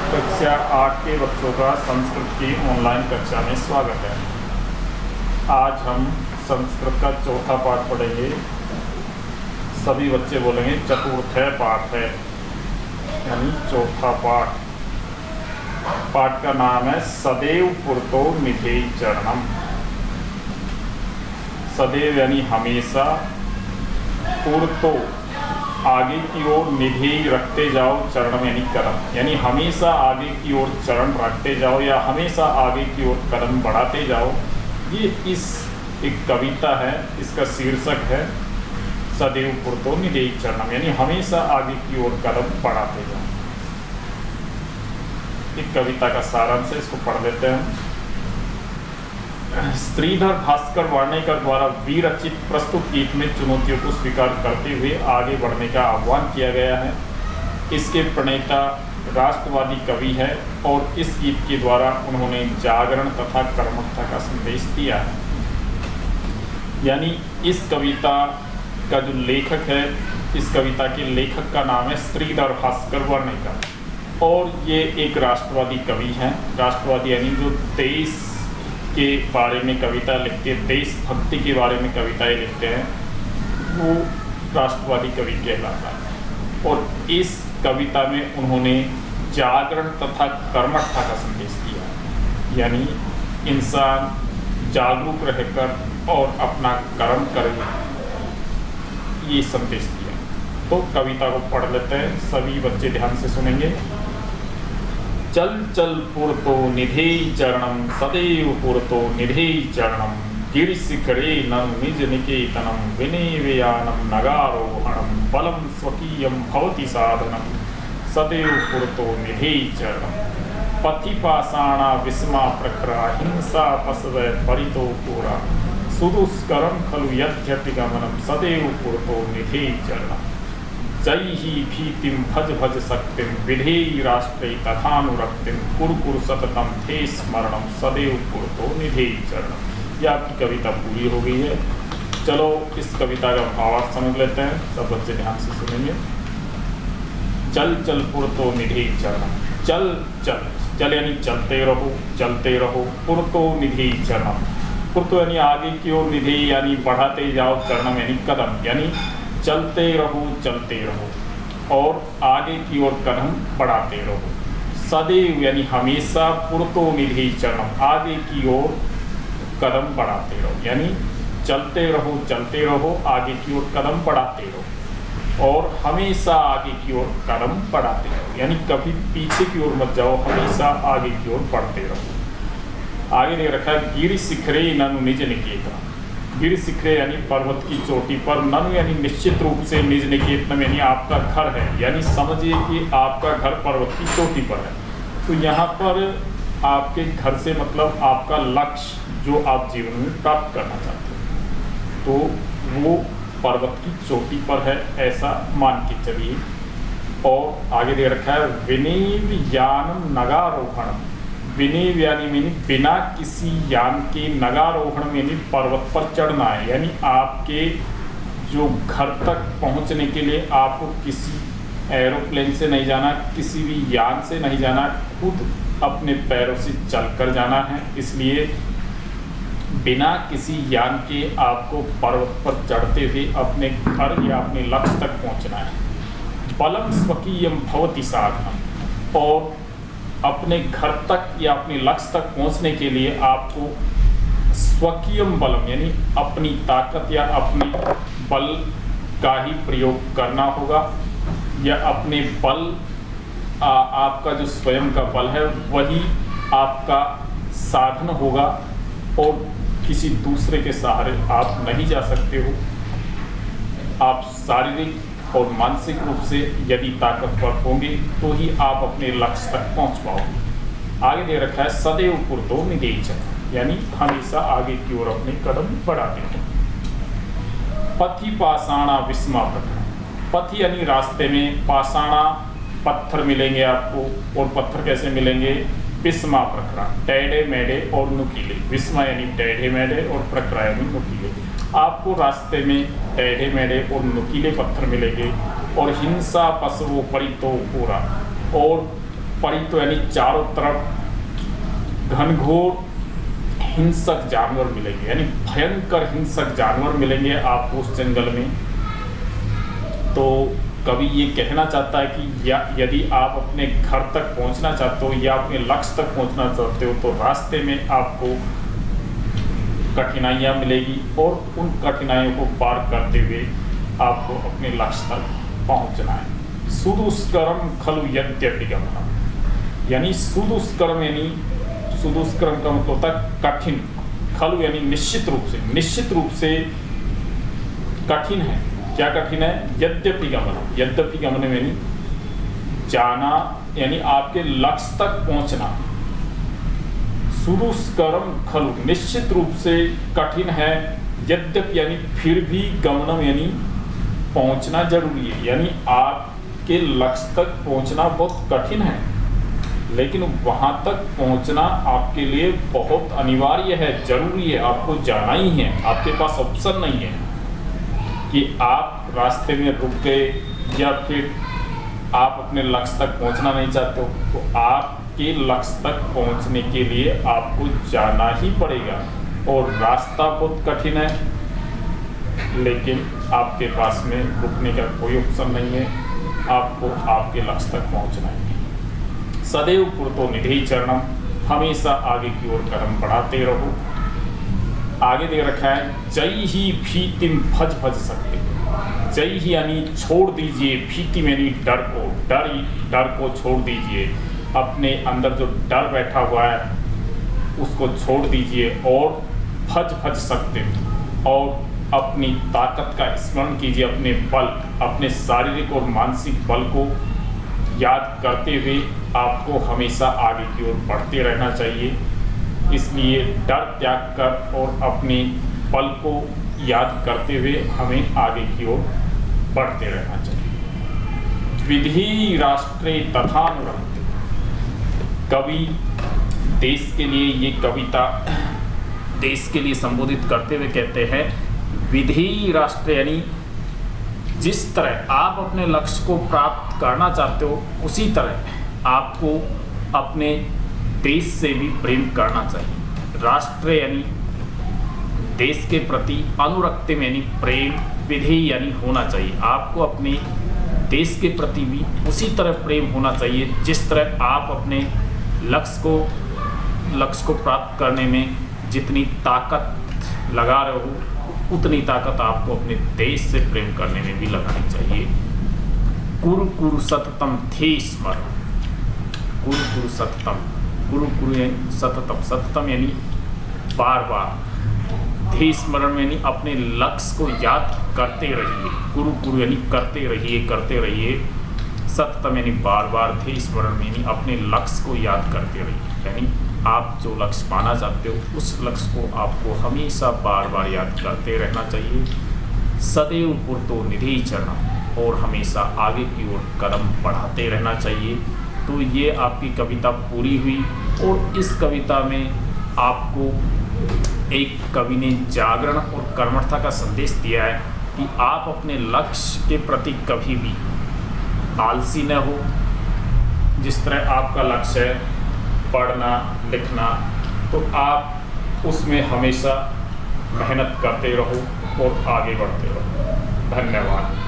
कक्षा 8 के बच्चों का संस्कृत की ऑनलाइन कक्षा में स्वागत है। आज हम संस्कृत का चौथा पाठ पढ़ेंगे। सभी बच्चे बोलेंगे चतुर्थ पाठ है, यानी चौथा पाठ। पाठ का नाम है सदैव पुरतो निधेय चरणम। सदैव यानी हमेशा, पुरतो आगे की ओर, निधेय रखते जाओ, चरण यानी कदम, यानी हमेशा आगे की ओर चरण रखते जाओ या हमेशा आगे की ओर कदम बढ़ाते जाओ। ये एक कविता है, इसका शीर्षक है सदैव पुरतो निधेय चरणम, यानी हमेशा आगे की ओर कदम बढ़ाते जाओ। एक कविता का सारांश है, इसको पढ़ लेते हैं। श्रीधर भास्कर वार्णेकर द्वारा विरचित प्रस्तुत गीत में चुनौतियों को स्वीकार करते हुए आगे बढ़ने का आह्वान किया गया है। इसके प्रणेता राष्ट्रवादी कवि है और इस गीत के द्वारा उन्होंने जागरण तथा कर्मठता का संदेश दिया है। यानी इस कविता का जो लेखक है, इस कविता के लेखक का नाम है श्रीधर भास्कर वार्णेकर और ये एक राष्ट्रवादी कवि हैं। राष्ट्रवादी यानी जो देश के बारे में कविता लिखते हैं, देशभक्ति के बारे में कविताएं लिखते हैं, वो राष्ट्रवादी कवि कहलाता है। और इस कविता में उन्होंने जागरण तथा कर्मठता का संदेश दिया, यानी इंसान जागरूक रहकर और अपना कर्म करे, ये संदेश दिया। तो कविता को पढ़ लेते हैं, सभी बच्चे ध्यान से सुनेंगे। चल चल पुरतो निधेय चरणम, सदैव पुरतो निधेय चरणम, गिरिशिखरे नम निज निकेतनम, विनेवयानम नगारोहणम, बलम स्वकीयम भवति साधनम, सदैव पुरतो निधेय चरणम, पथिपाषाणा विस्मा प्रखरा, हिंसा पशवै परितो पुरा, सुदुष्करम खलु यद्यपि गमनम, सदैव पुरतो निधेय चरणम, जय ही भीतिम भज भज शक्तिम, विधेयी राष्ट्रे तथानुरक्तिम, कुरु कुरु सततम थे स्मरणम, सदैव पुरतो निधेय चरणम। यह आपकी कविता पूरी हो गई है। चलो इस कविता का भावार्थ समझ लेते हैं, सब बच्चे ध्यान से सुनेंगे। चल चल पुरतो निधेय चरणम, चल चल, चल यानी चलते रहो, चलते रहो, पुरतो निधेय चरणम, पुरतो यानी आगे की ओर, निधेय यानी बढ़ाते जाओ, चरणम यानी कदम, यानी चलते रहो और आगे की ओर कदम बढ़ाते रहो। सदैव यानी हमेशा, पुरतो निधेय चरणम, आगे की ओर कदम बढ़ाते रहो, यानी चलते रहो, आगे की ओर कदम बढ़ाते रहो और हमेशा आगे की ओर कदम बढ़ाते रहो, यानी कभी पीछे की ओर मत जाओ, हमेशा आगे की ओर बढ़ते रहो। आगे दे रखा है गिरिशिखरे ननु निज निकेतनम। गिरिशिखरे यानी पर्वत की चोटी पर, ननु यानी निश्चित रूप से, निज निकेतनम यानी आपका घर है, यानी समझिए कि आपका घर पर्वत की चोटी पर है। तो यहाँ पर आपके घर से मतलब आपका लक्ष्य जो आप जीवन में प्राप्त करना चाहते हैं, तो वो पर्वत की चोटी पर है, ऐसा मान के चलिए। और आगे दे रखा है विनेव यानम नगारोहणम, विनेव यानी बिना किसी यान के, नगारोहण यानी पर्वत पर चढ़ना है, यानी आपके जो घर तक पहुंचने के लिए आपको किसी एरोप्लेन से नहीं जाना, किसी भी यान से नहीं जाना, खुद अपने पैरों से चलकर जाना है। इसलिए बिना किसी यान के आपको पर्वत पर चढ़ते हुए अपने घर या अपने लक्ष्य तक पहुंचना है। बलम स्वकीयम भवति साधनम, और अपने घर तक या अपने लक्ष्य तक पहुंचने के लिए आपको स्वकीयम बलम यानी अपनी ताकत या अपने बल का ही प्रयोग करना होगा, या अपने बल, आपका जो स्वयं का बल है वही आपका साधन होगा और किसी दूसरे के सहारे आप नहीं जा सकते हो। आप शारीरिक और मानसिक रूप से यदि ताकतवर होंगे तो ही आप अपने लक्ष्य तक पहुंच पाओगे। आगे दे रखा है सदैव पुरतो निधेय चरणम, यानी हमेशा आगे की ओर अपने कदम बढ़ाते रहो। पथि पाषाणा विस्मा प्रखरा, पथि यानी रास्ते में, पाषाणा पत्थर मिलेंगे आपको, और पत्थर कैसे मिलेंगे, विस्मा प्रखरा, टेढ़े मेढ़े और नुकीले, विस्मा यानी टेढ़े मेढ़े और प्रखरा यानी नुकीले। आपको रास्ते में टेढ़े मेढ़े और नुकीले पत्थर मिलेंगे और हिंसा पशु परितो पूरा, और तो यानी चारों तरफ घनघोर हिंसक जानवर मिलेंगे, यानी भयंकर हिंसक जानवर मिलेंगे आपको उस जंगल में। तो कवि ये कहना चाहता है कि यदि आप अपने घर तक पहुंचना चाहते हो या अपने लक्ष्य तक पहुंचना चाहते हो तो रास्ते में आपको कठिनाइयां मिलेगी और उन कठिनाइयों को पार करते हुए आपको अपने लक्ष्य तक पहुंचना है। सुदुष्करम खलु यद्यपि गमनम, यानी सुदुष्करम यानी सुदुष्करम का मतलब होता है कठिन, खलु यानी निश्चित रूप से कठिन है। क्या कठिन है? यद्यपि गमनम, यद्यपि गमनम यानी जाना, यानी आपके लक्ष्य तक पहुंचना। सुदुष्करम खलु निश्चित रूप से कठिन है, यद्यपि यानी फिर भी गमनम यानी पहुंचना जरूरी है, यानी आपके लक्ष्य तक पहुंचना बहुत कठिन है लेकिन वहां तक पहुंचना आपके लिए बहुत अनिवार्य है, जरूरी है, आपको जाना ही है। आपके पास ऑप्शन नहीं है कि आप रास्ते में रुक गए या फिर आप अपने लक्ष्य तक पहुंचना नहीं चाहते हो, तो आपके लक्ष्य तक पहुंचने के लिए आपको जाना ही पड़ेगा और रास्ता बहुत कठिन है लेकिन आपके पास में रुकने का कोई ऑप्शन नहीं है, आपको आपके लक्ष्य तक पहुंचना है। सदैव पुरतो निधि चरणम, हमेशा आगे की ओर कदम बढ़ाते रहो। आगे दे रखा है जय ही भीतिम भज भज सकते, जय ही यानी छोड़ दीजिए, भीति में यानी डर को छोड़ दीजिए, अपने अंदर जो डर बैठा हुआ है उसको छोड़ दीजिए और भज भज सकते, और अपनी ताकत का स्मरण कीजिए, अपने बल, अपने शारीरिक और मानसिक बल को याद करते हुए आपको हमेशा आगे की ओर बढ़ते रहना चाहिए। इसलिए डर त्याग कर और अपने बल को याद करते हुए हमें आगे की ओर बढ़ते रहना चाहिए। विधि राष्ट्रे तथानुरक्ते, कवि देश के लिए ये कविता देश के लिए संबोधित करते हुए कहते हैं विधि राष्ट्र, यानी जिस तरह आप अपने लक्ष्य को प्राप्त करना चाहते हो उसी तरह आपको अपने देश से भी प्रेम करना चाहिए। राष्ट्र यानी देश के प्रति, अनुरक्ति में यानी प्रेम, विधि यानी होना चाहिए। आपको अपने देश के प्रति भी उसी तरह प्रेम होना चाहिए जिस तरह आप अपने लक्ष्य को प्राप्त करने में जितनी ताकत लगा रहे हो उतनी ताकत आपको अपने देश से प्रेम करने में भी लगानी चाहिए। कुरु कुरु सततम थे स्मरण, कुरु कुरु सततम, कुरु कुरु सततम, सततम यानी बार बार, थे स्मरण यानी अपने लक्ष्य को याद करते रहिए, कुरु कुरु यानी करते रहिए, सततम यानी बार बार, थे स्मरण यानी अपने लक्ष्य को याद करते रहिए, यानी आप जो लक्ष्य पाना चाहते हो उस लक्ष्य को आपको हमेशा बार बार याद करते रहना चाहिए। सदैव पुरतो निधि चरण, और हमेशा आगे की ओर कदम बढ़ाते रहना चाहिए। तो ये आपकी कविता पूरी हुई और इस कविता में आपको एक कवि ने जागरण और कर्मठता का संदेश दिया है कि आप अपने लक्ष्य के प्रति कभी भी आलसी न हो। जिस तरह आपका लक्ष्य है पढ़ना लिखना, तो आप उसमें हमेशा मेहनत करते रहो और आगे बढ़ते रहो। धन्यवाद।